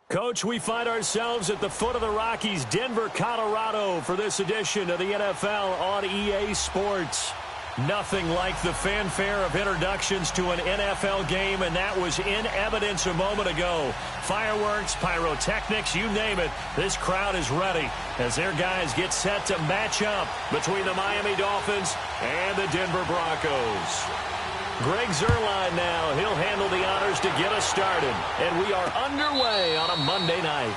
Coach, we find ourselves at the foot of the Rockies, Denver, Colorado, for this edition of the NFL on EA Sports. Nothing like the fanfare of introductions to an NFL game, and that was in evidence a moment ago. Fireworks, pyrotechnics, you name it. This crowd is ready as their guys get set to match up between the Miami Dolphins and the Denver Broncos. Greg Zuerlein now. He'll handle the honors to get us started. And we are underway on a Monday night.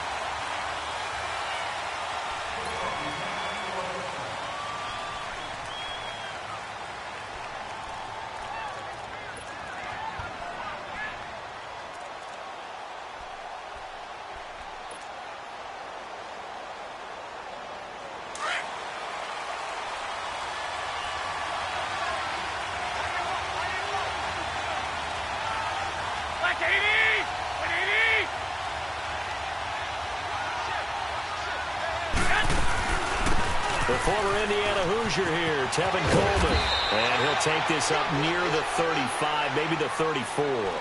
The former Indiana Hoosier here, Tevin Coleman. And he'll take this up near the 35, maybe the 34.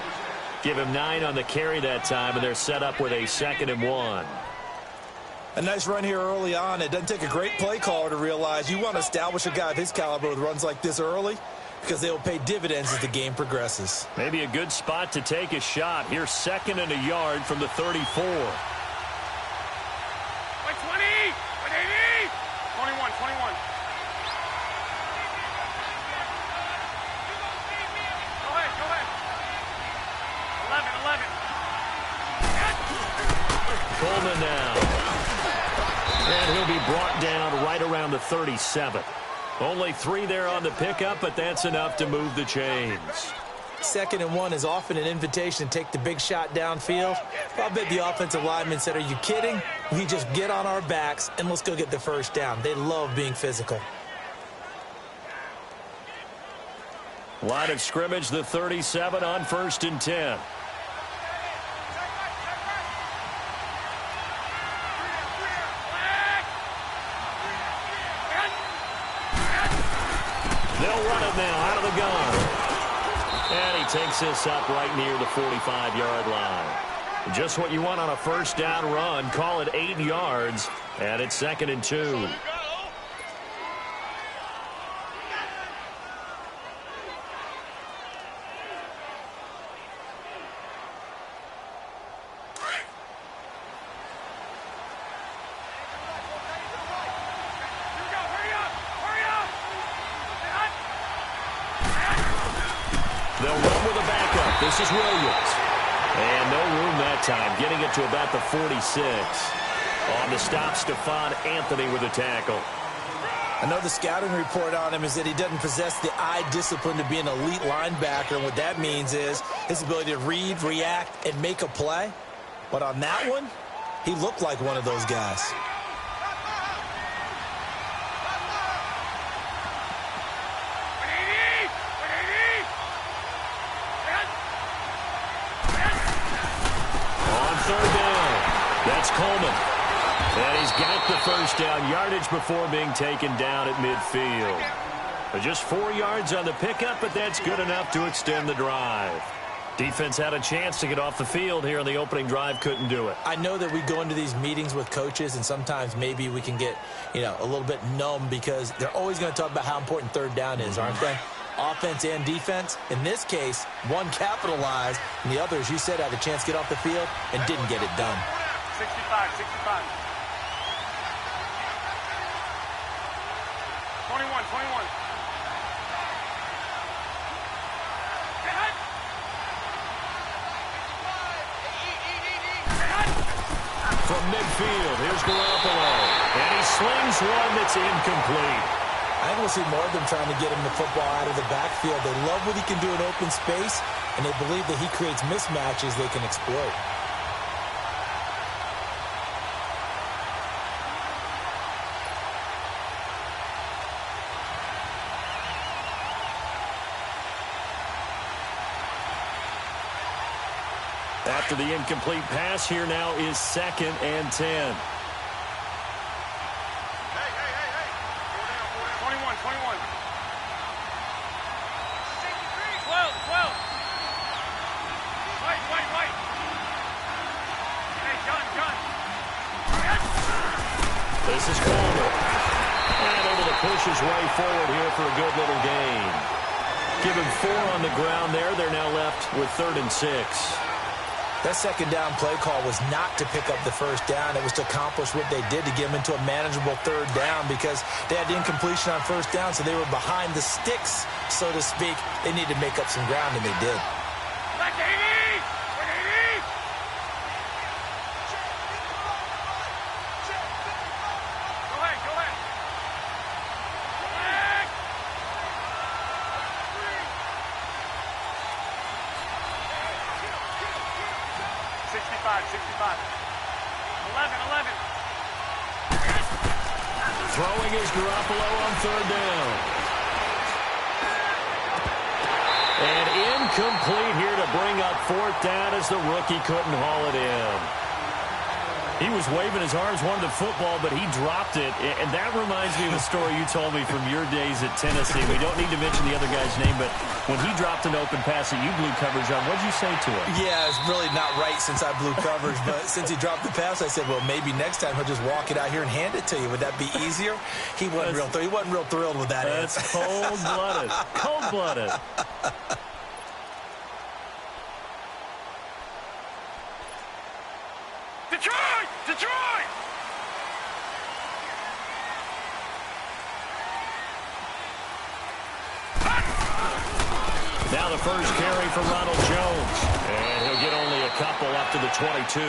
Give him 9 on the carry that time, and they're set up with a 2nd and 1. A nice run here early on. It doesn't take a great play caller to realize you want to establish a guy of his caliber with runs like this early, because they will pay dividends as the game progresses. Maybe a good spot to take a shot. Here's 2nd and a yard from the 34. 21. Go ahead. 11. Coleman now. And he'll be brought down right around the 37. Only 3 there on the pickup, but that's enough to move the chains. 2nd and 1 is often an invitation to take the big shot downfield. I bet the offensive lineman said, are you kidding? We just get on our backs and let's go get the first down. They love being physical. Line of scrimmage, the 37 on 1st and 10. They'll run it now out of the gun. And he takes this up right near the 45-yard line. Just what you want on a first down run. Call it 8 yards, and it's 2nd and 2. They'll run with a backup. This is Williams. And no room that time, getting it to about the 46. On the stop, Stephon Anthony with a tackle. I know the scouting report on him is that he doesn't possess the eye discipline to be an elite linebacker. And what that means is his ability to read, react, and make a play. But on that one, he looked like one of those guys. That's Coleman. And he's got the first down yardage before being taken down at midfield. Just 4 yards on the pickup, but that's good enough to extend the drive. Defense had a chance to get off the field here on the opening drive, couldn't do it. I know that we go into these meetings with coaches, and sometimes maybe we can get, a little bit numb because they're always going to talk about how important 3rd down is, aren't they? Offense and defense. In this case, one capitalized, and the other, as you said, had a chance to get off the field and didn't get it done. 65. 21. From midfield, here's Garoppolo. And he slings one that's incomplete. I think we'll see more of them trying to get him the football out of the backfield. They love what he can do in open space, and they believe that he creates mismatches they can exploit. After the incomplete pass, here now is 2nd and 10. 21. 12. Wait. Hey, John. This is Coleman. And able to push his way forward here for a good little gain. Give him 4 on the ground there. They're now left with 3rd and 6. That second down play call was not to pick up the first down. It was to accomplish what they did to get them into a manageable 3rd down because they had the incompletion on first down, so they were behind the sticks, so to speak. They needed to make up some ground, and they did. Back to 80! Back to 80! Go ahead, go ahead. Back! 65. 11. Throwing is Garoppolo on 3rd down. And incomplete here to bring up 4th down as the rookie couldn't haul it in. He was waving his arms, wanted the football, but he dropped it. And that reminds me of a story you told me from your days at Tennessee. We don't need to mention the other guy's name, but when he dropped an open pass that you blew coverage on, what did you say to him? Yeah, it's really not right since I blew coverage, but since he dropped the pass, I said, well, maybe next time he'll just walk it out here and hand it to you. Would that be easier? He wasn't real thrilled with that answer. That's cold-blooded. Cold-blooded. Detroit! Now the first carry for Ronald Jones. And he'll get only a couple up to the 22.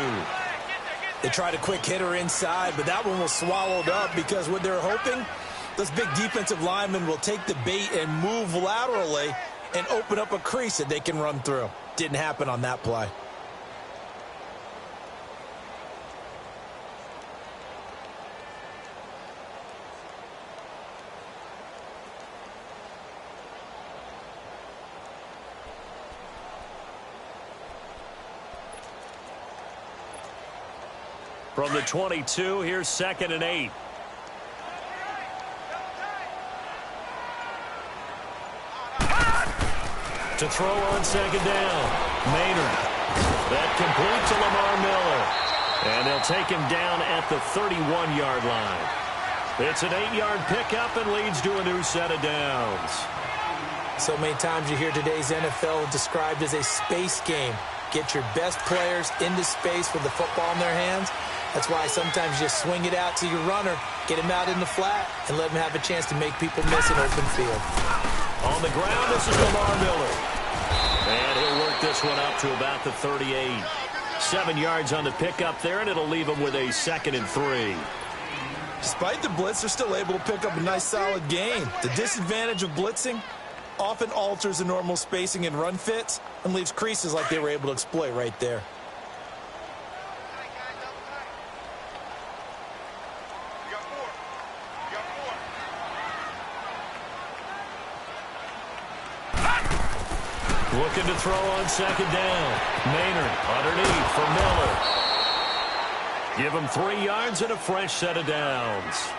They tried a quick hitter inside, but that one was swallowed up because what they're hoping, those big defensive linemen will take the bait and move laterally and open up a crease that they can run through. Didn't happen on that play. From the 22, here's 2nd and 8. To throw on 2nd down. Maynard. That complete to Lamar Miller. And they'll take him down at the 31-yard line. It's an 8-yard pickup and leads to a new set of downs. So many times you hear today's NFL described as a space game. Get your best players into space with the football in their hands. That's why sometimes you just swing it out to your runner, get him out in the flat, and let him have a chance to make people miss an open field. On the ground, this is Lamar Miller. And he'll work this one up to about the 38. 7 yards on the pickup there, and it'll leave him with a 2nd and 3. Despite the blitz, they're still able to pick up a nice, solid gain. The disadvantage of blitzing often alters the normal spacing and run fits and leaves creases like they were able to exploit right there. Looking to throw on 2nd down. Maynard underneath for Miller. Give him 3 yards and a fresh set of downs.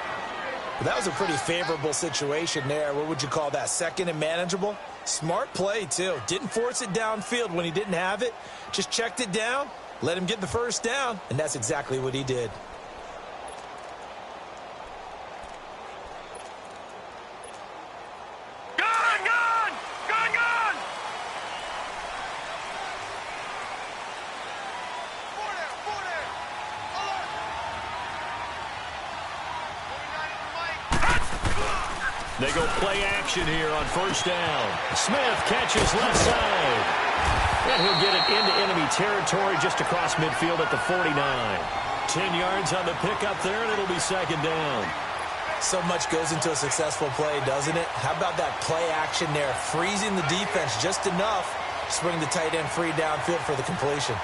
That was a pretty favorable situation there. What would you call that? 2nd and manageable? Smart play, too. Didn't force it downfield when he didn't have it. Just checked it down, let him get the first down, and that's exactly what he did. They go play action here on 1st down. Smith catches left side. And he'll get it into enemy territory just across midfield at the 49. 10 yards on the pickup there, and it'll be 2nd down. So much goes into a successful play, doesn't it? How about that play action there? Freezing the defense just enough to swing the tight end free downfield for the completion.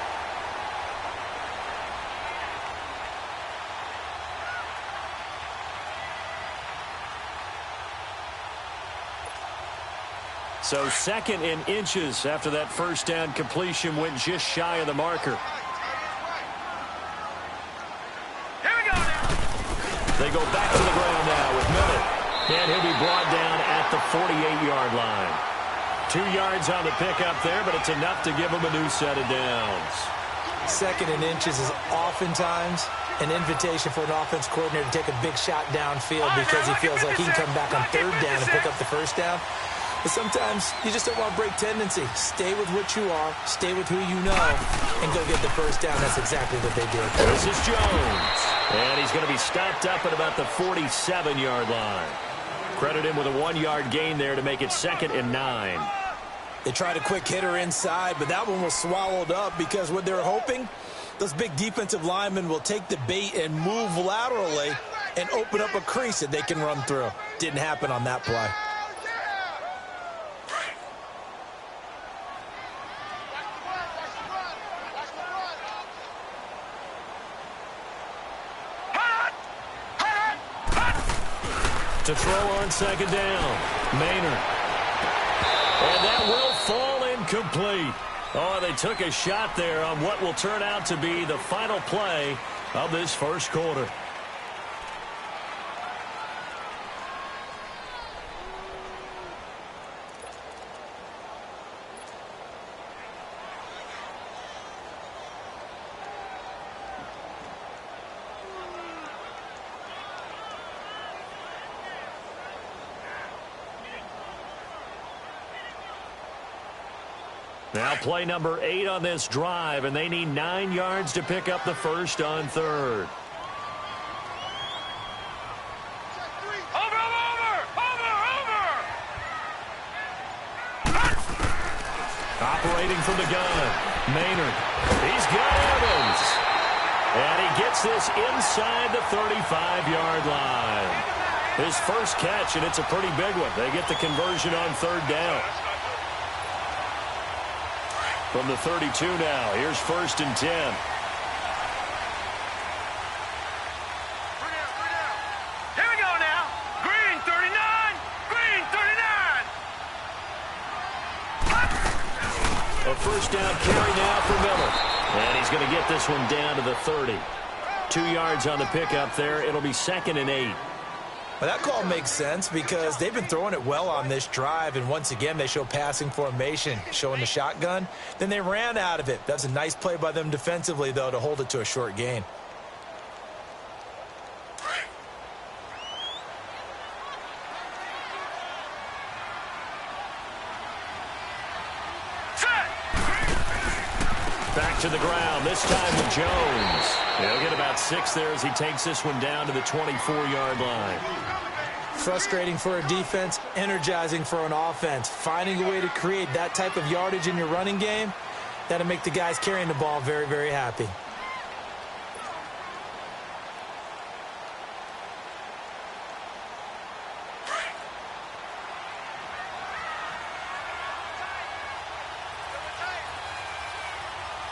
So 2nd and inches after that 1st down completion went just shy of the marker. Here we go now. They go back to the ground now with Miller. And he'll be brought down at the 48-yard line. 2 yards on the pickup there, but it's enough to give him a new set of downs. 2nd and inches is oftentimes an invitation for an offense coordinator to take a big shot downfield because he feels like he can come back on third down and pick up the first down. But sometimes you just don't want to break tendency. Stay with what you are, stay with who you know, and go get the first down. That's exactly what they did. This is Jones. And he's going to be stopped up at about the 47-yard line. Credit him with a 1-yard gain there to make it 2nd and 9. They tried a quick hitter inside, but that one was swallowed up because what they're hoping, those big defensive linemen will take the bait and move laterally and open up a crease that they can run through. Didn't happen on that play. To throw on 2nd down, Maynard. And that will fall incomplete. Oh, they took a shot there on what will turn out to be the final play of this first quarter. Now play number 8 on this drive, and they need 9 yards to pick up the first on 3rd. Operating from the gun, Maynard. He's got Evans. And he gets this inside the 35-yard line. His first catch, and it's a pretty big one. They get the conversion on 3rd down. From the 32 now, here's 1st and 10. Here we go now. Green 39. Green 39. A first down carry now for Miller. And he's going to get this one down to the 30. 2 yards on the pickup there. It'll be 2nd and 8. Well, that call makes sense because they've been throwing it well on this drive, and once again they show passing formation, showing the shotgun. Then they ran out of it. That's a nice play by them defensively, though, to hold it to a short gain. Back to the ground, this time with Jones. He'll get about 6 there as he takes this one down to the 24-yard line. Frustrating for a defense, energizing for an offense. Finding a way to create that type of yardage in your running game, that'll make the guys carrying the ball very, very happy.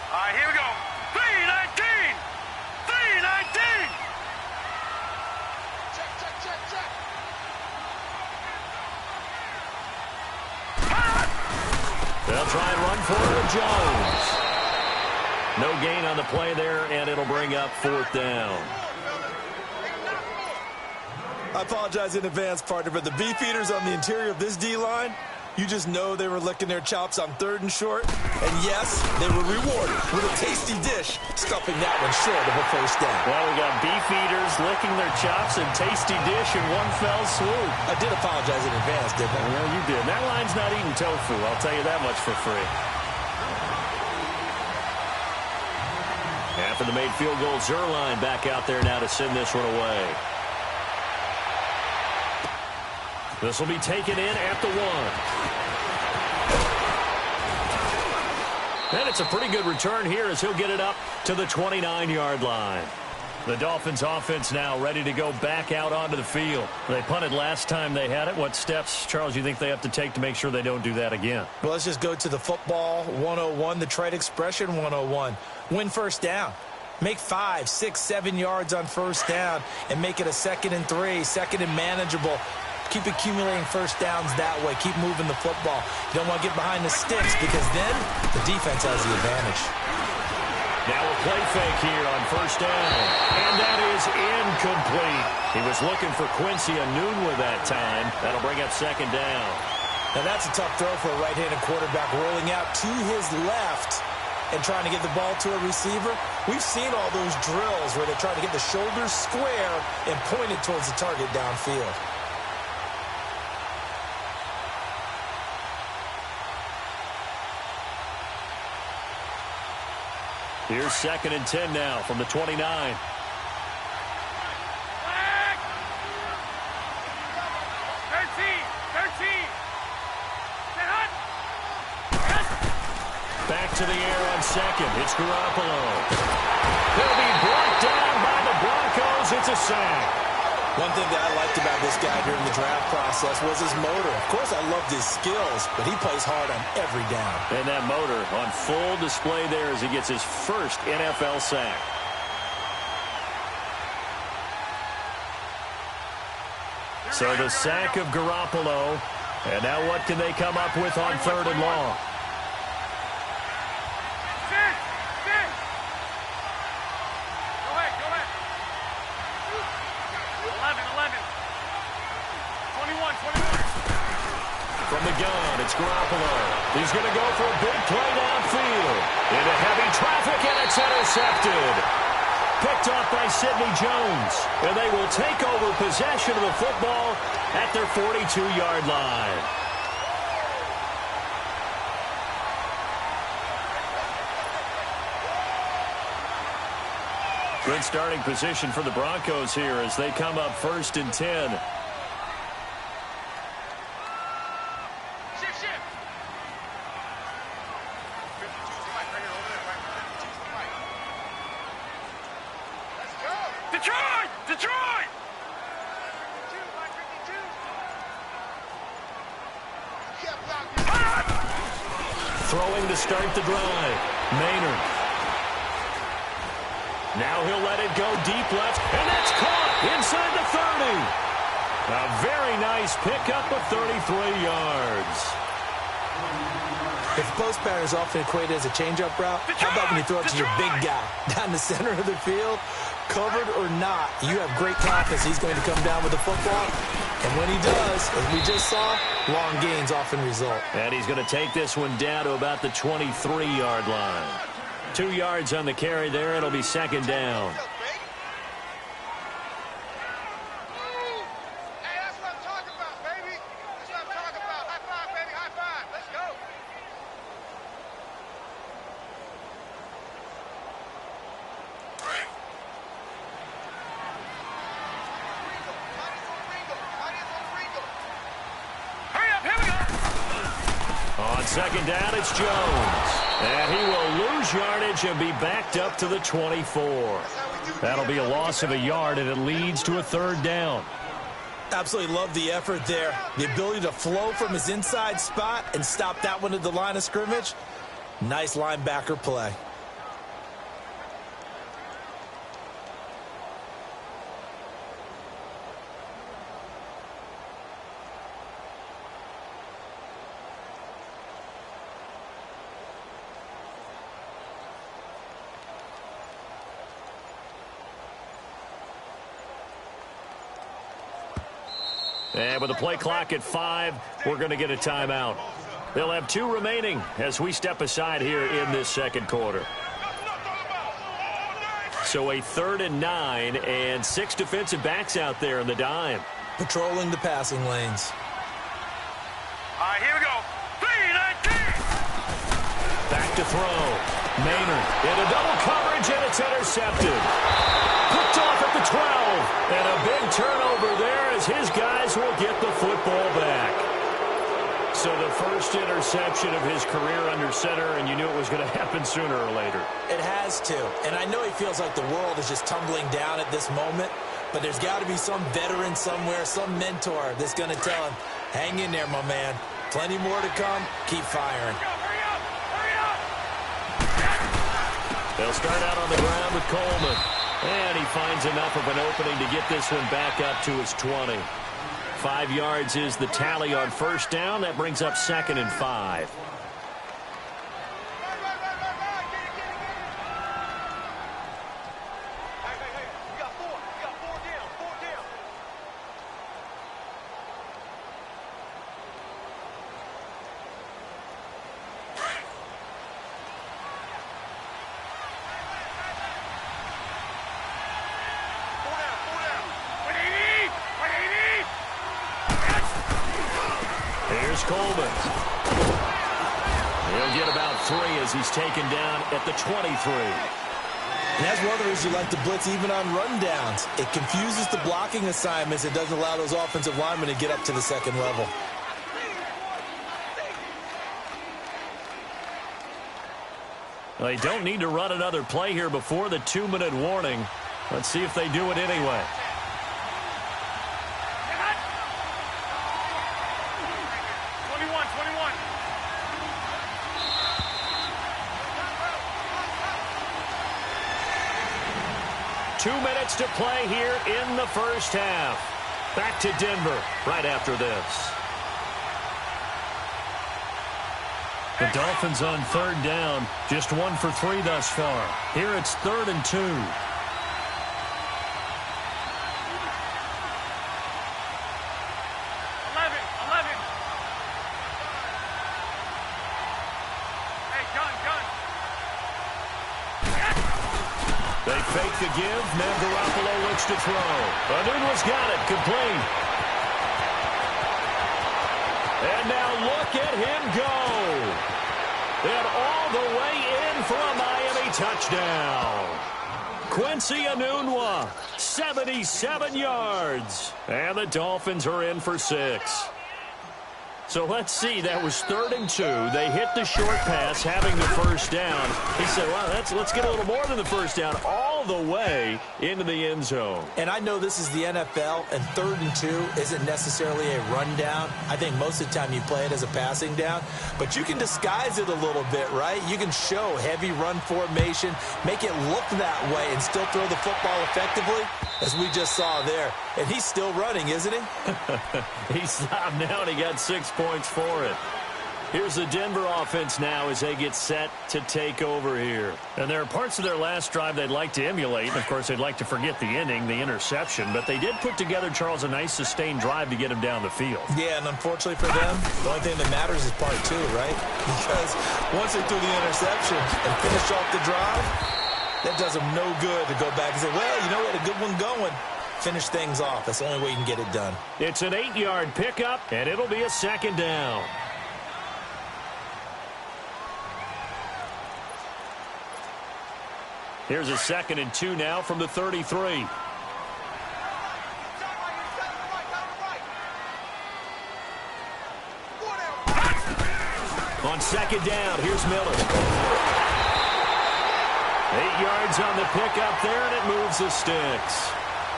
All right, here we go. 319. 319. Check. They'll try and run for it with Jones. No gain on the play there, and it'll bring up 4th down. I apologize in advance, partner, but the beefeaters on the interior of this D-line, you just know they were licking their chops on 3rd and short. And yes, they were rewarded with a tasty dish, stuffing that one short of a first down. Well, we got beefeaters licking their chops and tasty dish in one fell swoop. I did apologize in advance, didn't I? Well, you did. That line's not eating tofu, I'll tell you that much for free. After the made field goal, Zerline back out there now to send this one away. This will be taken in at the 1. And it's a pretty good return here as he'll get it up to the 29-yard line. The Dolphins offense now ready to go back out onto the field. They punted last time they had it. What steps, Charles, you think they have to take to make sure they don't do that again? Well, let's just go to the football 101, the trade expression 101. Win first down. Make 5, 6, 7 yards on first down and make it a 2nd and 3, 2nd and manageable. Keep accumulating first downs that way. Keep moving the football. You don't want to get behind the sticks because then the defense has the advantage. Now a play fake here on first down. And that is incomplete. He was looking for Quincy Enunwa that time. That'll bring up 2nd down. Now that's a tough throw for a right-handed quarterback rolling out to his left. and trying to get the ball to a receiver. We've seen all those drills where they're trying to get the shoulders square and point it towards the target downfield. Here's 2nd and 10 now from the 29. Back to the air on 2nd. It's Garoppolo. He'll be brought down by the Broncos. It's a sack. One thing that I liked about this guy during the draft process was his motor. Of course, I loved his skills, but he plays hard on every down. And that motor on full display there as he gets his first NFL sack. So the sack of Garoppolo. And now what can they come up with on 3rd and long? From the gun, it's Garoppolo. He's going to go for a big play downfield. Into heavy traffic, and it's intercepted. Picked off by Sidney Jones. And they will take over possession of the football at their 42-yard line. Good starting position for the Broncos here as they come up 1st and 10. Detroit! Throwing to start the drive. Maynard. Now he'll let it go deep left, and that's caught inside the 30. A very nice pickup of 33 yards. If the post pattern is often equated as a change-up route, how about when you throw it to your big guy down the center of the field? Covered or not, you have great confidence he's going to come down with the football. And when he does, as we just saw, long gains often result. And he's going to take this one down to about the 23-yard line. 2 yards on the carry there. It'll be 2nd down. On 2nd down, it's Jones. And he will lose yardage and be backed up to the 24. That'll be a loss of a yard, and it leads to a 3rd down. Absolutely love the effort there. The ability to flow from his inside spot and stop that one at the line of scrimmage. Nice linebacker play. And with the play clock at 5, we're going to get a timeout. They'll have 2 remaining as we step aside here in this 2nd quarter. So a 3rd and 9 and 6 defensive backs out there in the dime. Patrolling the passing lanes. All right, here we go. 3-19. Back to throw. Maynard into double coverage, and it's intercepted. Picked off at the 12. And a big turnover there as his guys will get the football back. So the first interception of his career under center, and you knew it was going to happen sooner or later. It has to. And I know he feels like the world is just tumbling down at this moment, but there's got to be some veteran somewhere, some mentor that's going to tell him, hang in there, my man. Plenty more to come. Keep firing. Hurry up! Hurry up! They'll start out on the ground with Coleman. And he finds enough of an opening to get this one back up to his 20. 5 yards is the tally on 1st down. That brings up 2nd and 5. Chris Coleman. He'll get about 3 as he's taken down at the 23. And that's one of the reasons you like to blitz even on rundowns. It confuses the blocking assignments. It doesn't allow those offensive linemen to get up to the second level. They don't need to run another play here before the 2-minute warning. Let's see if they do it anyway. To play here in the first half. Back to Denver right after this. The Dolphins on 3rd down. Just 1 for 3 thus far. Here it's 3rd and 2. 11. Hey, gun. They fake the give. Now Garoppolo looks to throw. Anunwa's got it. Complete. And now look at him go. And all the way in for a Miami touchdown. Quincy Enunwa, 77 yards. And the Dolphins are in for 6. So let's see, that was 3rd and 2. They hit the short pass, having the first down. He said, well, let's get a little more than the first down, all the way into the end zone. And I know this is the NFL, and 3rd and 2 isn't necessarily a rundown. I think most of the time you play it as a passing down. But you can disguise it a little bit, right? You can show heavy run formation, make it look that way, and still throw the football effectively, as we just saw there. And he's still running, isn't he? He stopped now, and he got 6 points for it. Here's the Denver offense now as they get set to take over here. And there are parts of their last drive they'd like to emulate. And, of course, they'd like to forget the inning, the interception. But they did put together, Charles, a nice sustained drive to get him down the field. Yeah, and unfortunately for them, the only thing that matters is part 2, right? Because once they threw the interception and finished off the drive, that does them no good to go back and say, well, you know what, a good one going. Finish things off. That's the only way you can get it done. It's an 8-yard pickup, and it'll be a 2nd down. Here's a 2nd and 2 now from the 33. On 2nd down, here's Miller. 8 yards on the pickup there, and it moves the sticks.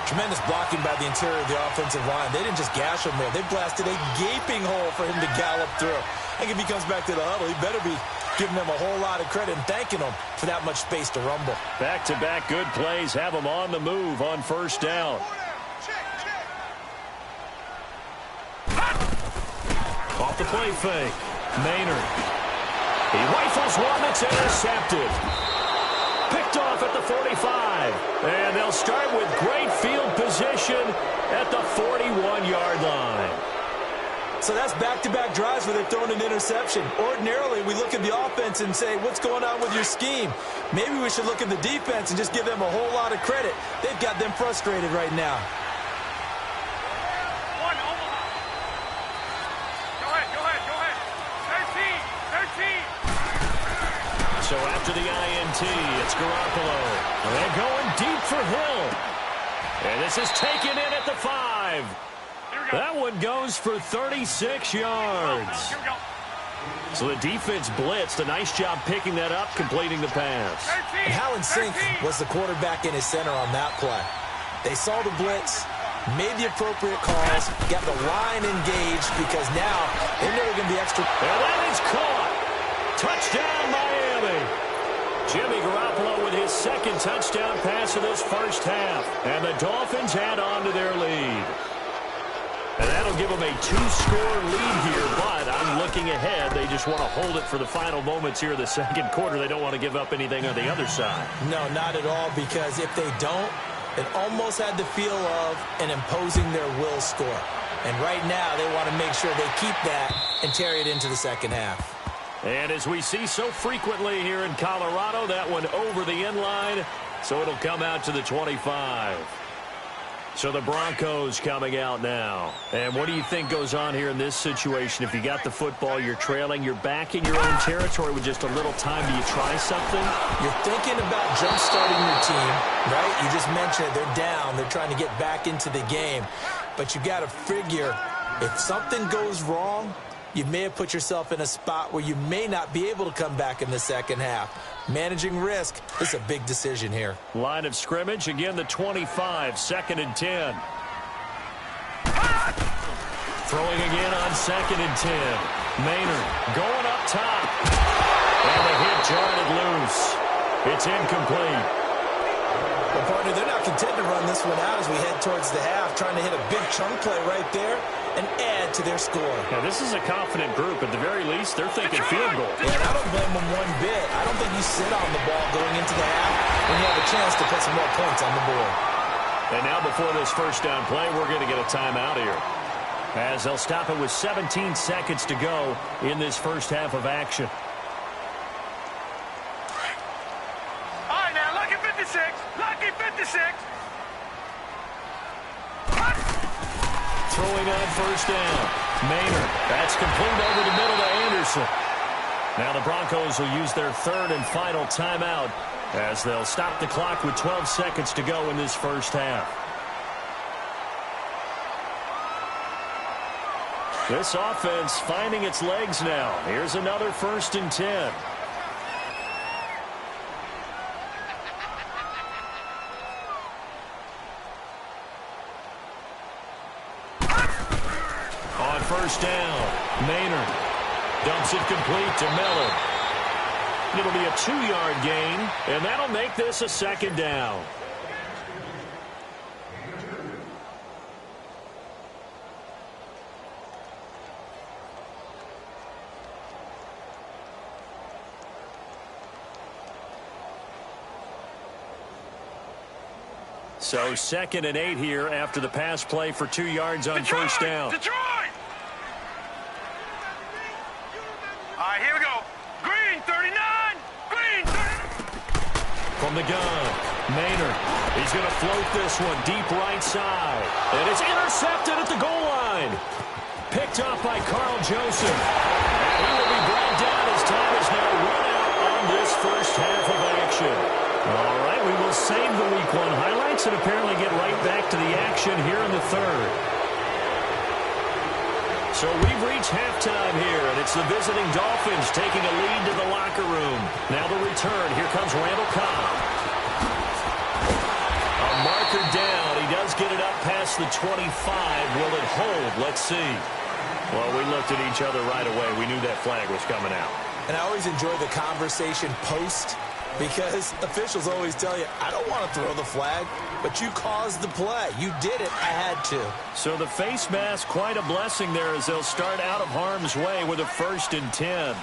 Tremendous blocking by the interior of the offensive line. They didn't just gash him there. They blasted a gaping hole for him to gallop through. I think if he comes back to the huddle, he better be giving them a whole lot of credit and thanking them for that much space to rumble. Back-to-back good plays have them on the move on 1st down. Off the play fake. Maynard. He rifles one that's intercepted. Picked off at the 45. And they'll start with great field position at the 41-yard line. So that's back-to-back drives where they've thrown an interception. Ordinarily, we look at the offense and say, what's going on with your scheme? Maybe we should look at the defense and just give them a whole lot of credit. They've got them frustrated right now. So after the INT, it's Garoppolo. They're going deep for Hill. And this is taken in at the 5. That one goes for 36 yards. So the defense blitzed. A nice job picking that up, completing the pass. And how in sync was the quarterback in his center on that play? They saw the blitz, made the appropriate calls, got the line engaged because now they know they're going to be extra. And that is caught. Touchdown, Miami. Jimmy Garoppolo with his 2nd touchdown pass of this first half. And the Dolphins add on to their lead. And that'll give them a 2-score lead here, but I'm looking ahead. They just want to hold it for the final moments here of the 2nd quarter. They don't want to give up anything on the other side. No, not at all, because if they don't, it almost had the feel of an imposing their will score. And right now, they want to make sure they keep that and carry it into the 2nd half. And as we see so frequently here in Colorado, that one over the end line, so it'll come out to the 25. So the Broncos coming out now. And what do you think goes on here in this situation? If you got the football, you're trailing, you're back in your own territory with just a little time. Do you try something? You're thinking about jump-starting your team, right? You just mentioned it. They're down. They're trying to get back into the game. But you got to figure, if something goes wrong, you may have put yourself in a spot where you may not be able to come back in the second half. Managing risk is a big decision here. Line of scrimmage, again the 25, 2nd and 10. Throwing again on 2nd and 10. Maynard going up top. And the hit jarred loose. It's incomplete. Well, partner, they're not content to run this one out as we head towards the half, trying to hit a big chunk play right there and add to their score. Now, this is a confident group. At the very least, they're thinking field goal. Yeah, and I don't blame them one bit. I don't think you sit on the ball going into the half when you have a chance to put some more points on the board. And now before this first down play, we're going to get a timeout here, as they'll stop it with 17 seconds to go in this first half of action. All right, now, lucky 56. Lucky 56. Throwing on first down. Maynard. That's complete over the middle to Anderson. Now the Broncos will use their third and final timeout as they'll stop the clock with 12 seconds to go in this first half. This offense finding its legs now. Here's another 1st and 10. On first down, Maynard dumps it complete to Miller. It'll be a 2-yard gain, and that'll make this a 2nd down. So 2nd and 8 here after the pass play for 2 yards on first down. Detroit! All right, here we go. Green, 39. Green, 39. From the gun, Maynard. He's going to float this one deep right side. And it's intercepted at the goal line. Picked up by Carl Joseph. And he will be brought down as time is now run out on this first half of action. All right, we will save the Week 1 highlights and apparently get right back to the action here in the third. So we've reached halftime here, and it's the visiting Dolphins taking a lead to the locker room. Now the return. Here comes Randall Cobb. A marker down. He does get it up past the 25. Will it hold? Let's see. Well, we looked at each other right away. We knew that flag was coming out. And I always enjoy the conversation post, because officials always tell you, I don't want to throw the flag, but you caused the play. You did it. I had to. So the face mask, quite a blessing there as they'll start out of harm's way with a 1st and 10.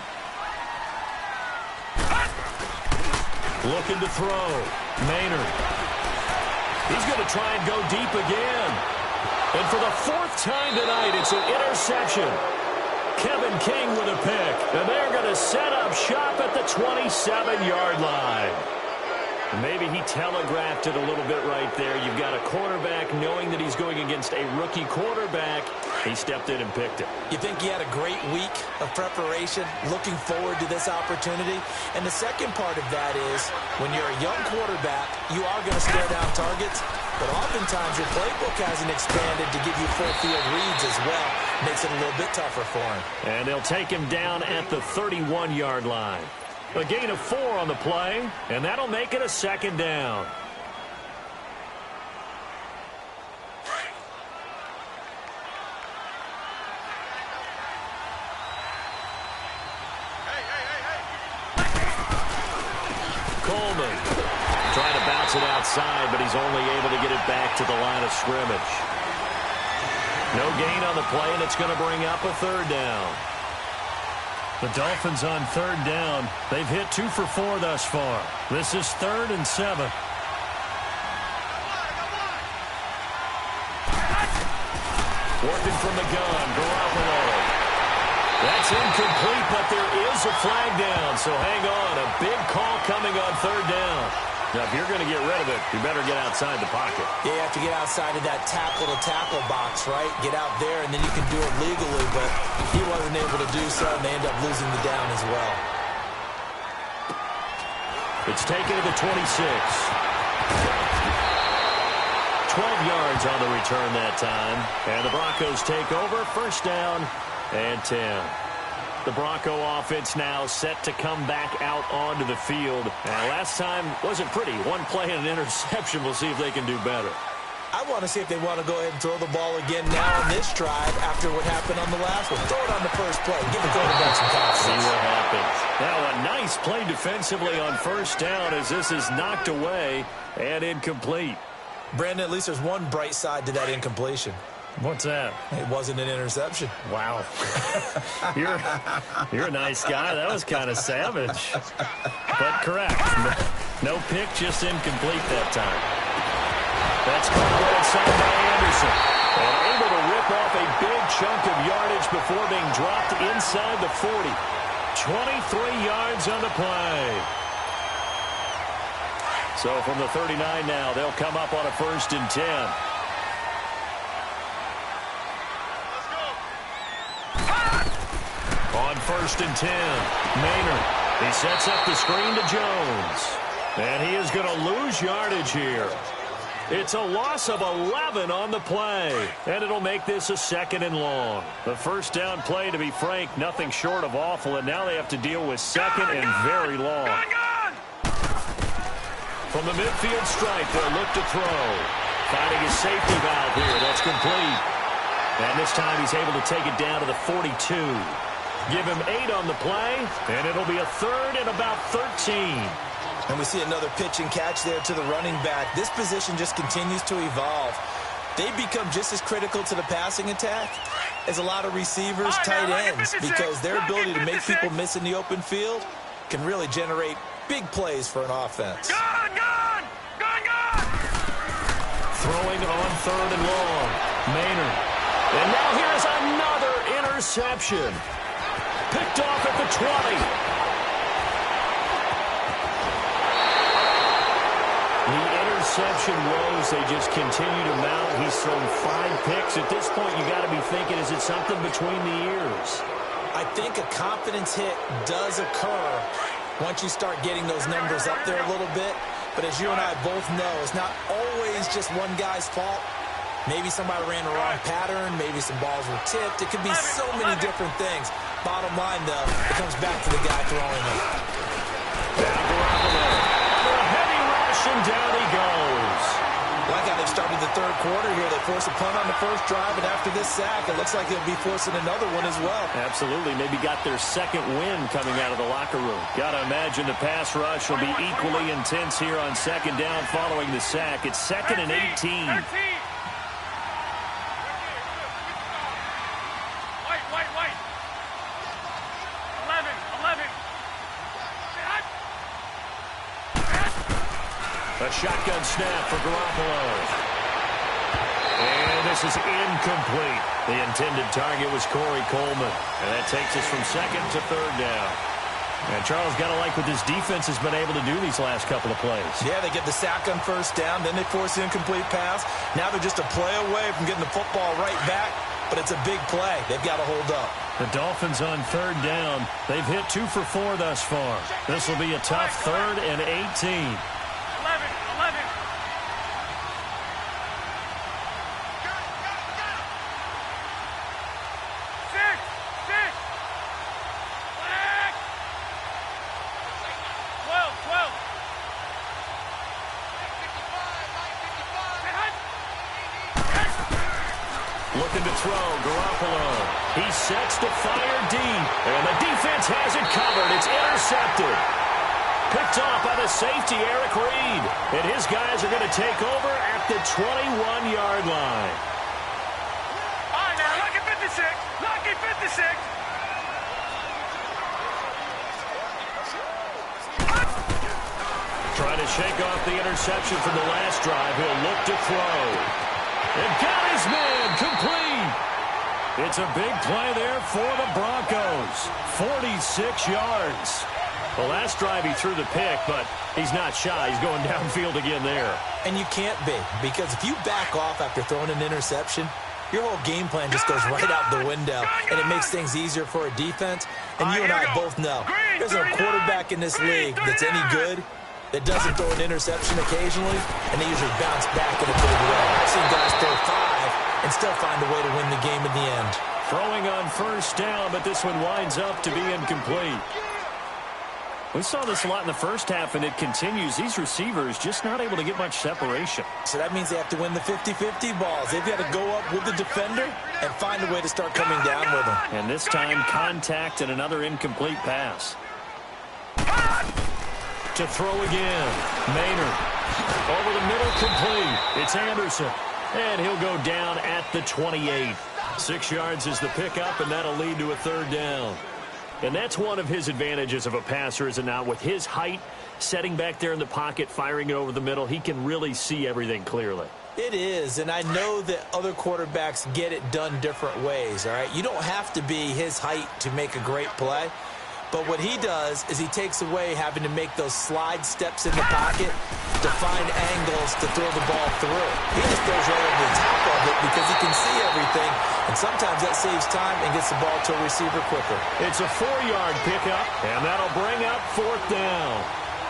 Looking to throw. Maynard. He's going to try and go deep again. And for the 4th time tonight, it's an interception. Kevin King with a pick. And they're going to set up shop at the 27-yard line. Maybe he telegraphed it a little bit right there. You've got a quarterback knowing that he's going against a rookie quarterback. He stepped in and picked it. You think he had a great week of preparation, looking forward to this opportunity? And the second part of that is, when you're a young quarterback, you are going to stare down targets, but oftentimes your playbook hasn't expanded to give you full field reads as well. Makes it a little bit tougher for him. And they'll take him down at the 31-yard line. A gain of 4 on the play, and that'll make it a 2nd down. Coleman trying to bounce it outside, but he's only able to get it back to the line of scrimmage. No gain on the play, and it's going to bring up a 3rd down. The Dolphins on 3rd down. They've hit 2 for 4 thus far. This is 3rd and 7. Working from the gun, Garoppolo. That's incomplete, but there is a flag down, so hang on. A big call coming on 3rd down. Now, if you're going to get rid of it, you better get outside the pocket. Yeah, you have to get outside of that tackle-to-tackle box, right? Get out there, and then you can do it legally, but he wasn't able to do so, and they end up losing the down as well. It's taken to the 26. 12 yards on the return that time, and the Broncos take over, first down and 10. The Bronco offense now set to come back out onto the field. And last time wasn't pretty. One play and an interception. We'll see if they can do better. I want to see if they want to go ahead and throw the ball again now on this drive after what happened on the last one. Throw it on the first play. Give the quarterback some confidence. See what happens. Now a nice play defensively on first down as this is knocked away and incomplete. Brandon, at least there's one bright side to that incompletion. What's that? It wasn't an interception. Wow. You're a nice guy. That was kind of savage. But correct. No pick, just incomplete that time. That's caught outside by Anderson. And able to rip off a big chunk of yardage before being dropped inside the 40. 23 yards on the play. So from the 39 now, they'll come up on a first and 10. On first and 10, Maynard. He sets up the screen to Jones. And he is going to lose yardage here. It's a loss of 11 on the play. And it'll make this a second and long. The first down play, to be frank, nothing short of awful. And now they have to deal with second and very long. From the midfield stripe, they'll look to throw. Finding his safety valve here. That's complete. And this time he's able to take it down to the 42. Give him 8 on the play, and it'll be a third and about 13. And we see another pitch and catch there to the running back. This position just continues to evolve. They become just as critical to the passing attack as a lot of receivers, tight ends, because their ability to make people miss in the open field can really generate big plays for an offense. Throwing on third and long. Maynard. And now here is another interception. Picked off at the 20. The interception woes, they just continue to mount. He's thrown 5 picks. At this point, you got to be thinking, is it something between the ears? I think a confidence hit does occur once you start getting those numbers up there a little bit. But as you and I both know, it's not always just one guy's fault. Maybe somebody ran the wrong pattern. Maybe some balls were tipped. It could be so many different things. Bottom line, though, it comes back to the guy throwing it. A heavy rush, and down he goes. Like how they've started the third quarter here. They force a punt on the first drive, and after this sack, it looks like they'll be forcing another one as well. Absolutely. Maybe got their second win coming out of the locker room. Got to imagine the pass rush will be equally intense here on second down following the sack. It's 2nd and 18. A shotgun snap for Garoppolo. And this is incomplete. The intended target was Corey Coleman. And that takes us from second to third down. And Charles, got to like what this defense has been able to do these last couple of plays. Yeah, they get the sack on first down, then they force the incomplete pass. Now they're just a play away from getting the football right back, but it's a big play. They've got to hold up. The Dolphins on third down. They've hit 2 for 4 thus far. This will be a tough 3rd and 18. Looking to throw, Garoppolo. He sets to fire deep, and the defense has it covered. It's intercepted. Picked off by the safety, Eric Reed. And his guys are going to take over at the 21-yard line. All right, now, lucky 56. Lucky 56. Trying to shake off the interception from the last drive. He'll look to throw. And got his man complete. It's a big play there for the Broncos. 46 yards. Well, last drive he threw the pick, but he's not shy. He's going downfield again there. And you can't be, because if you back off after throwing an interception, your whole game plan just goes right out the window, and it makes things easier for a defense. And you and I both know there's no quarterback in this league that's any good that doesn't throw an interception occasionally, and they usually bounce back in a big way. I've seen guys throw 5 and still find a way to win the game in the end. Throwing on first down, but this one winds up to be incomplete. We saw this a lot in the first half, and it continues. These receivers just not able to get much separation. So that means they have to win the 50-50 balls. They've got to go up with the defender and find a way to start coming down with them. And this time, contact and another incomplete pass. To throw again. Maynard. Over the middle, complete. It's Anderson. And he'll go down at the 28. 6 yards is the pickup, and that'll lead to a third down. And that's one of his advantages of a passer, is it not? With his height, setting back there in the pocket, firing it over the middle, he can really see everything clearly. It is, and I know that other quarterbacks get it done different ways, all right? You don't have to be his height to make a great play. But what he does is he takes away having to make those slide steps in the pocket to find angles to throw the ball through. He just throws right over the top of it because he can see everything, and sometimes that saves time and gets the ball to a receiver quicker. It's a 4-yard pickup, and that'll bring up fourth down.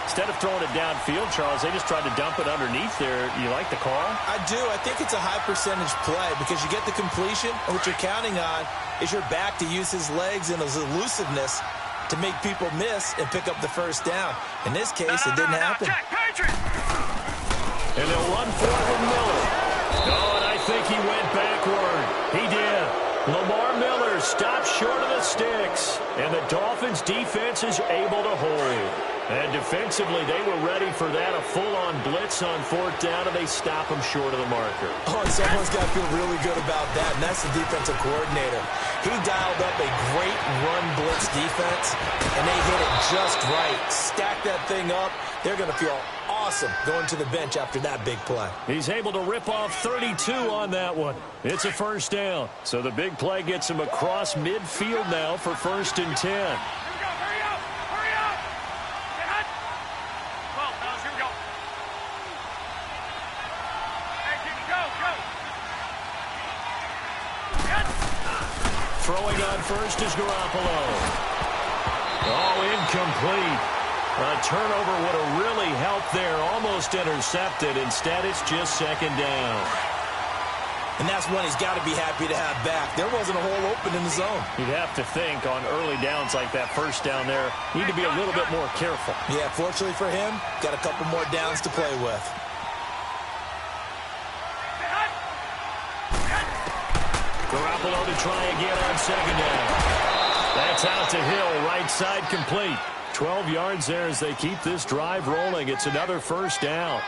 Instead of throwing it downfield, Charles, they just tried to dump it underneath there. You like the call? I do. I think it's a high-percentage play because you get the completion, and what you're counting on is your back to use his legs and his elusiveness to make people miss and pick up the first down. In this case, it didn't happen. And they'll run for it with Miller. Oh, and I think he went backward. He did. Lamar Miller stopped short of the sticks, and the Dolphins' defense is able to hold. And defensively, they were ready for that, a full-on blitz on fourth down, and they stop him short of the marker. Oh, and someone's got to feel really good about that, and that's the defensive coordinator. He dialed up a great run blitz defense, and they hit it just right. Stack that thing up. They're going to feel awesome going to the bench after that big play. He's able to rip off 32 on that one. It's a first down. So the big play gets him across midfield now for 1st and 10. Throwing on first is Garoppolo. Oh, incomplete. A turnover would have really helped there. Almost intercepted. Instead, it's just second down. And that's one he's got to be happy to have back. There wasn't a hole open in the zone. You'd have to think on early downs like that first down there, need to be a little bit more careful. Yeah, fortunately for him, got a couple more downs to play with. Garoppolo to try again on second down. That's out to Hill, right side complete. 12 yards there as they keep this drive rolling. It's another first down.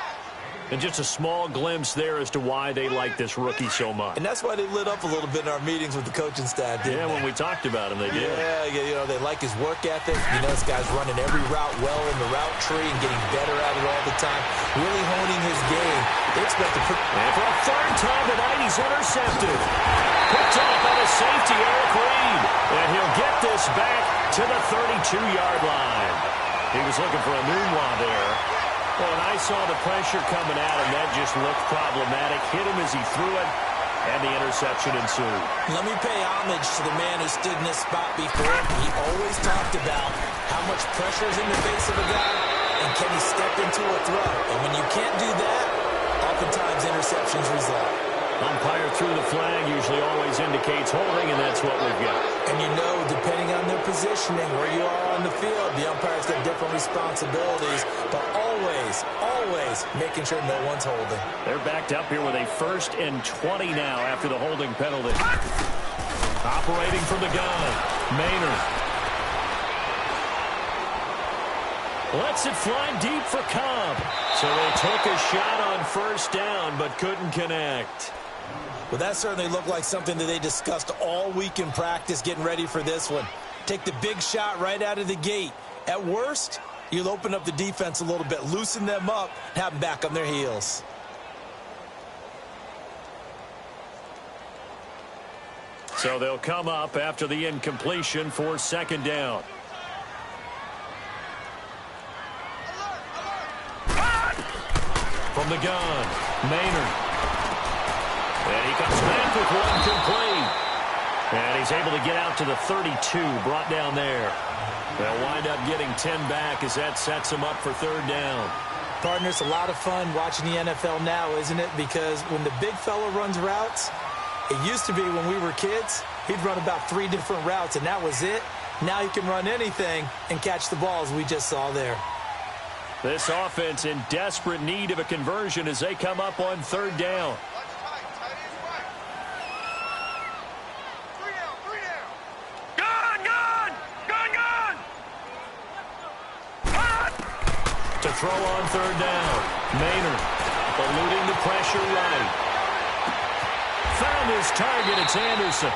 And just a small glimpse there as to why they like this rookie so much. And that's why they lit up a little bit in our meetings with the coaching staff, didn't they? When we talked about him, they did. Yeah, you know, they like his work ethic. You know, this guy's running every route well in the route tree and getting better at it all the time. Really honing his game. They expect to put... And for a third time tonight, he's intercepted. Picked off on a safety, Eric Reed. And he'll get this back to the 32-yard line. He was looking for a moonwah there. Well, and I saw the pressure coming at him. That just looked problematic. Hit him as he threw it, and the interception ensued. Let me pay homage to the man who stood in this spot before. He always talked about how much pressure is in the face of a guy, and can he step into a throw. And when you can't do that, oftentimes interceptions result. Umpire threw the flag, usually always indicates holding, and that's what we've got. And you know, depending on their positioning, where you are on the field, the umpire's got different responsibilities, but always making sure no one's holding. They're backed up here with a 1st and 20 now after the holding penalty. Operating from the gun, Maynard. Lets it fly deep for Cobb. So they took a shot on first down, but couldn't connect. Well, that certainly looked like something that they discussed all week in practice getting ready for this one. Take the big shot right out of the gate. At worst, you'll open up the defense a little bit, loosen them up, and have them back on their heels. So they'll come up after the incompletion for second down. From the gun, Maynard. And he comes back with one complete. And he's able to get out to the 32, brought down there. They'll wind up getting 10 back as that sets him up for third down. Partner, it's a lot of fun watching the NFL now, isn't it? Because when the big fella runs routes, it used to be when we were kids, he'd run about 3 different routes, and that was it. Now he can run anything and catch the balls we just saw there. This offense in desperate need of a conversion as they come up on third down. To throw on third down. Maynard eluding the pressure right. Found his target. It's Anderson.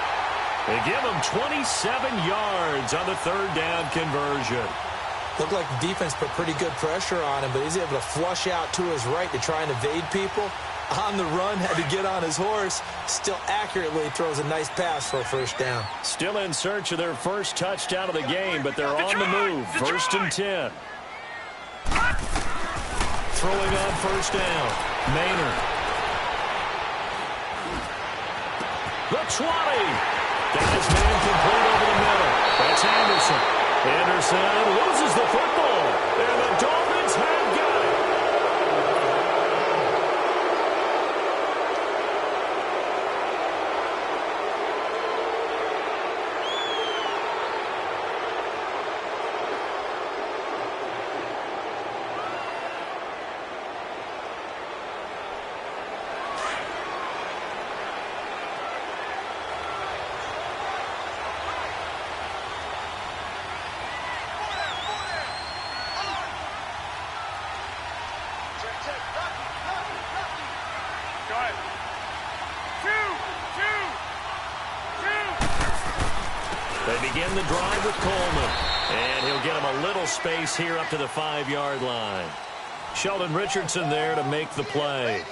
They give him 27 yards on the third down conversion. Looked like the defense put pretty good pressure on him, but he's able to flush out to his right to try and evade people. On the run, had to get on his horse. Still accurately throws a nice pass for a first down. Still in search of their first touchdown of the game, but they're on the move. First and 10. Throwing on first down. Maynard. The 20. Got his man complete over the middle. That's Anderson. Anderson loses the football. And the Dolphins have got it. They begin the drive with Coleman. And he'll get him a little space here up to the 5-yard line. Sheldon Richardson there to make the play.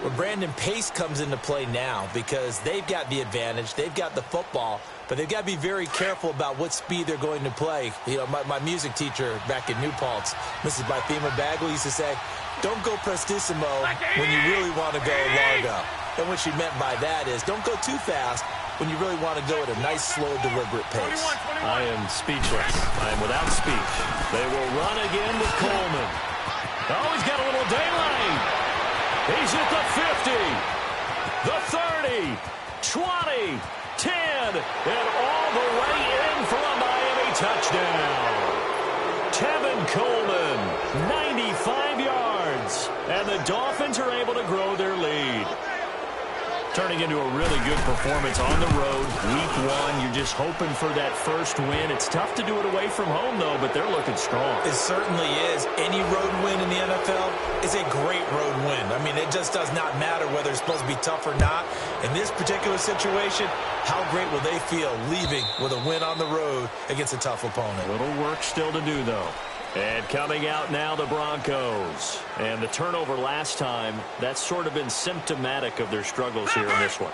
Well, Brandon, pace comes into play now because they've got the advantage. They've got the football, but they've got to be very careful about what speed they're going to play. You know, my music teacher back in New Paltz, Mrs. Bythema Bagley, used to say, don't go prestissimo when you really want to go largo. And what she meant by that is don't go too fast when you really want to go at a nice, slow, deliberate pace. I am speechless. I am without speech. They will run again with Coleman. Oh, he's got a little daylight. He's at the 50, the 30, 20, 10, and all the way in for a Miami touchdown. Tevin Coleman, 95 yards, and the Dolphins are able to grow their lead. Turning into a really good performance on the road. Week 1, you're just hoping for that first win. It's tough to do it away from home, though, but they're looking strong. It certainly is. Any road win in the NFL is a great road win. I mean, it just does not matter whether it's supposed to be tough or not. In this particular situation, how great will they feel leaving with a win on the road against a tough opponent? A little work still to do, though. And coming out now, the Broncos. And the turnover last time, that's sort of been symptomatic of their struggles here in this one.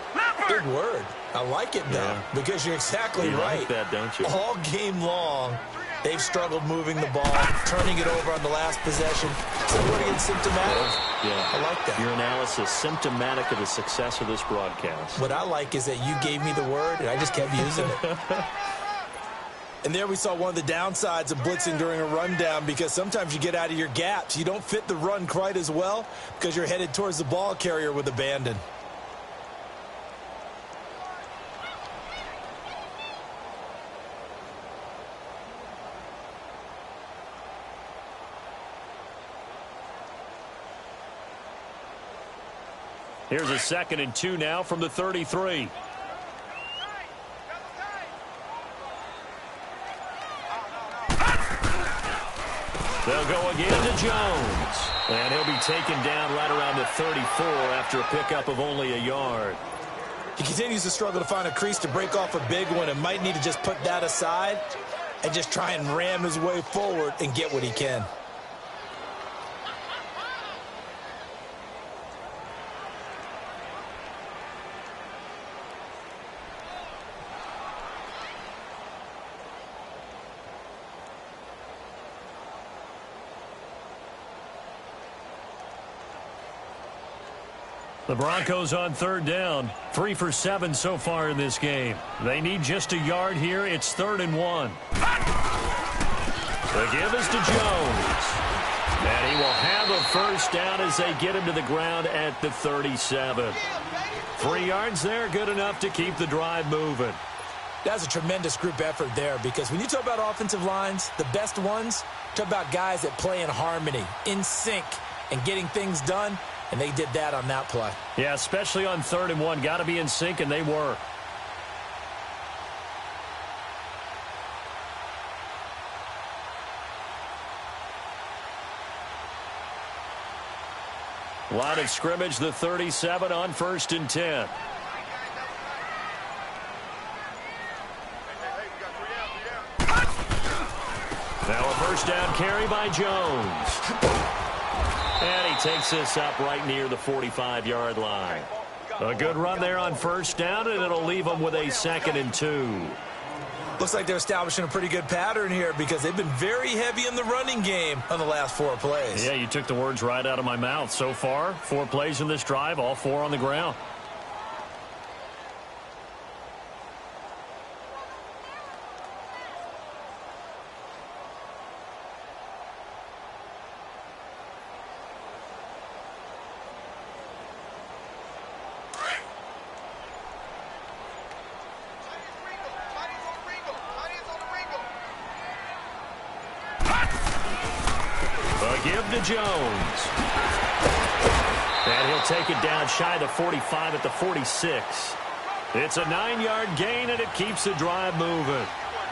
Good word. I like it, though, because you're exactly right. You like that, don't you? All game long, they've struggled moving the ball, turning it over on the last possession. So what again, symptomatic? Yeah. I like that. Your analysis, symptomatic of the success of this broadcast. What I like is that you gave me the word, and I just kept using it. And there we saw one of the downsides of blitzing during a rundown, because sometimes you get out of your gaps. You don't fit the run quite as well because you're headed towards the ball carrier with abandon. Here's a 2nd and 2 now from the 33. They'll go again to Jones. And he'll be taken down right around the 34 after a pickup of only a yard. He continues to struggle to find a crease to break off a big one, and might need to just put that aside and just try and ram his way forward and get what he can. The Broncos on third down. 3 for 7 so far in this game. They need just a yard here. It's 3rd and 1. The give is to Jones. And he will have a first down as they get him to the ground at the 37. 3 yards there, good enough to keep the drive moving. That's a tremendous group effort there, because when you talk about offensive lines, the best ones, talk about guys that play in harmony, in sync, and getting things done, and they did that on that play. Yeah, especially on 3rd and 1. Got to be in sync, and they were. Line of scrimmage, the 37 on 1st and 10. Now a first down carry by Jones. And he takes this up right near the 45-yard line. A good run there on first down, and it'll leave them with a 2nd and 2. Looks like they're establishing a pretty good pattern here, because they've been very heavy in the running game on the last 4 plays. Yeah, you took the words right out of my mouth. So far, 4 plays in this drive, all 4 on the ground. Give to Jones. And he'll take it down shy of the 45 at the 46. It's a 9-yard gain, and it keeps the drive moving.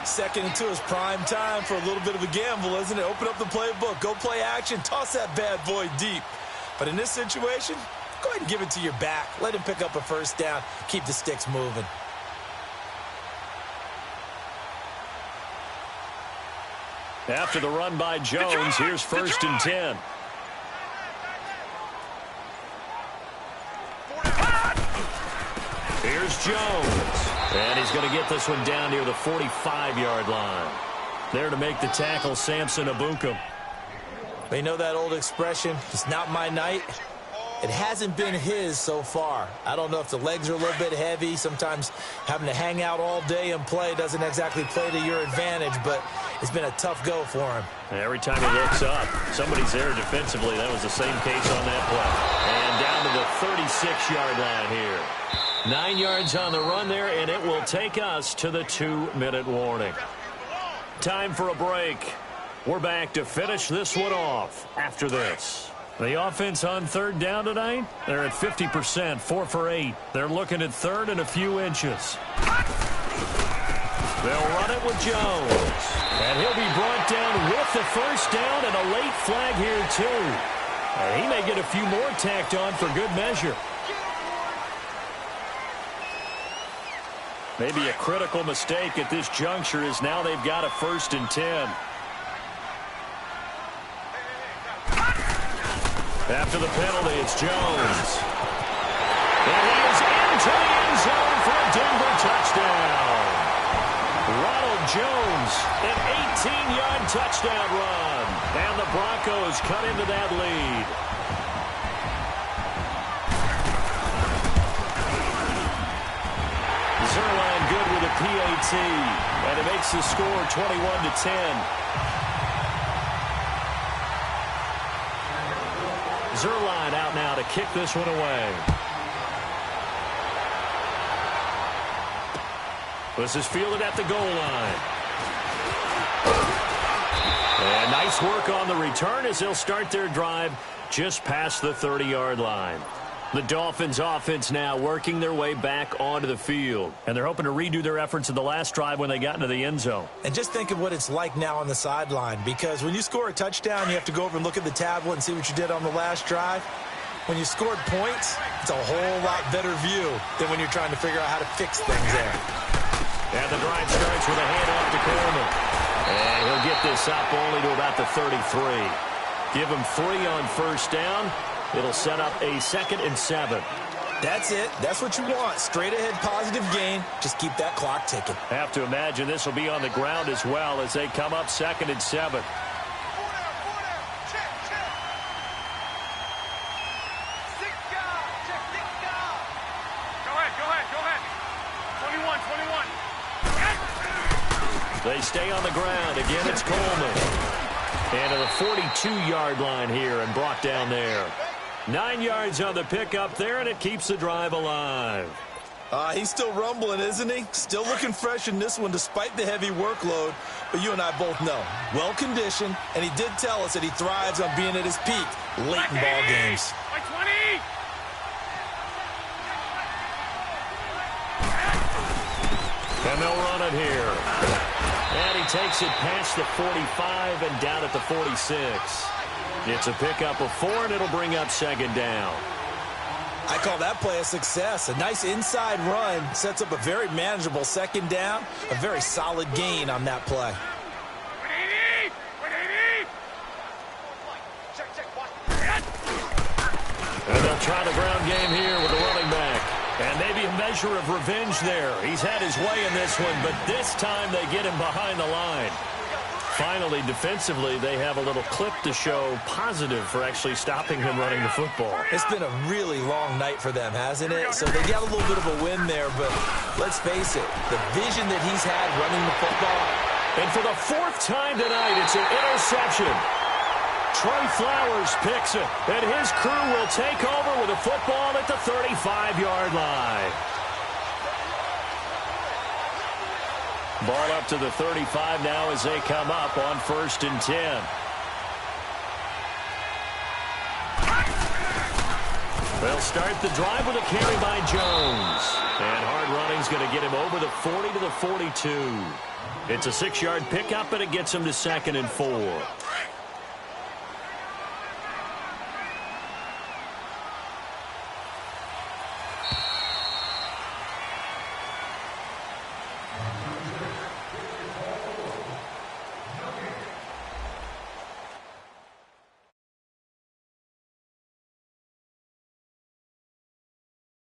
2nd and 2 is prime time for a little bit of a gamble, isn't it? Open up the playbook, go play action, toss that bad boy deep. But in this situation, go ahead and give it to your back. Let him pick up a first down, keep the sticks moving. After the run by Jones, here's 1st and 10. Here's Jones. And he's going to get this one down near the 45-yard line. There to make the tackle, Samson Abukum. They know that old expression, it's not my night. It hasn't been his so far. I don't know if the legs are a little bit heavy. Sometimes having to hang out all day and play doesn't exactly play to your advantage, but it's been a tough go for him. Every time he looks up, somebody's there defensively. That was the same case on that play. And down to the 36-yard line here. 9 yards on the run there, and it will take us to the 2-minute warning. Time for a break. We're back to finish this one off after this. The offense on 3rd down tonight, they're at 50%, 4 for 8. They're looking at 3rd and a few inches. They'll run it with Jones. And he'll be brought down with the first down, and a late flag here too. And he may get a few more tacked on for good measure. Maybe a critical mistake at this juncture is now they've got a 1st and 10. After the penalty, it's Jones. And he is into the end zone for a Denver touchdown. Ronald Jones, an 18-yard touchdown run. And the Broncos cut into that lead. Zerline good with a PAT. And it makes the score 21-10. Zerline out now to kick this one away. This is fielded at the goal line. And nice work on the return as they'll start their drive just past the 30-yard line. The Dolphins offense now working their way back onto the field. And they're hoping to redo their efforts in the last drive when they got into the end zone. And just think of what it's like now on the sideline, because when you score a touchdown, you have to go over and look at the tablet and see what you did on the last drive. When you scored points, it's a whole lot better view than when you're trying to figure out how to fix things there. And the drive starts with a handoff to Coleman. And he'll get this up only to about the 33. Give him 3 on first down. It'll set up a 2nd and 7. That's it. That's what you want. Straight ahead positive gain. Just keep that clock ticking. Have to imagine this will be on the ground as well as they come up 2nd and 7. They stay on the ground. Again, it's Coleman. And to the 42-yard line here and brought down there. 9 yards on the pickup there, and it keeps the drive alive. He's still rumbling, isn't he? Still looking fresh in this one despite the heavy workload. But you and I both know, well-conditioned, and he did tell us that he thrives on being at his peak late in ball games. And they'll run it here. And he takes it past the 45 and down at the 46. It's a pickup of 4, and it'll bring up second down. I call that play a success. A nice inside run sets up a very manageable second down. A very solid gain on that play. And they'll try the ground game here with the running back. And maybe a measure of revenge there. He's had his way in this one, but this time they get him behind the line. Finally, defensively, they have a little clip to show positive for actually stopping him running the football. It's been a really long night for them, hasn't it? So they got a little bit of a win there, but let's face it, the vision that he's had running the football. And for the 4th time tonight, it's an interception. Trey Flowers picks it, and his crew will take over with a football at the 35-yard line. Ball up to the 35 now as they come up on 1st and 10. They'll start the drive with a carry by Jones. And hard running's going to get him over the 40 to the 42. It's a 6-yard pickup, and it gets him to 2nd and 4.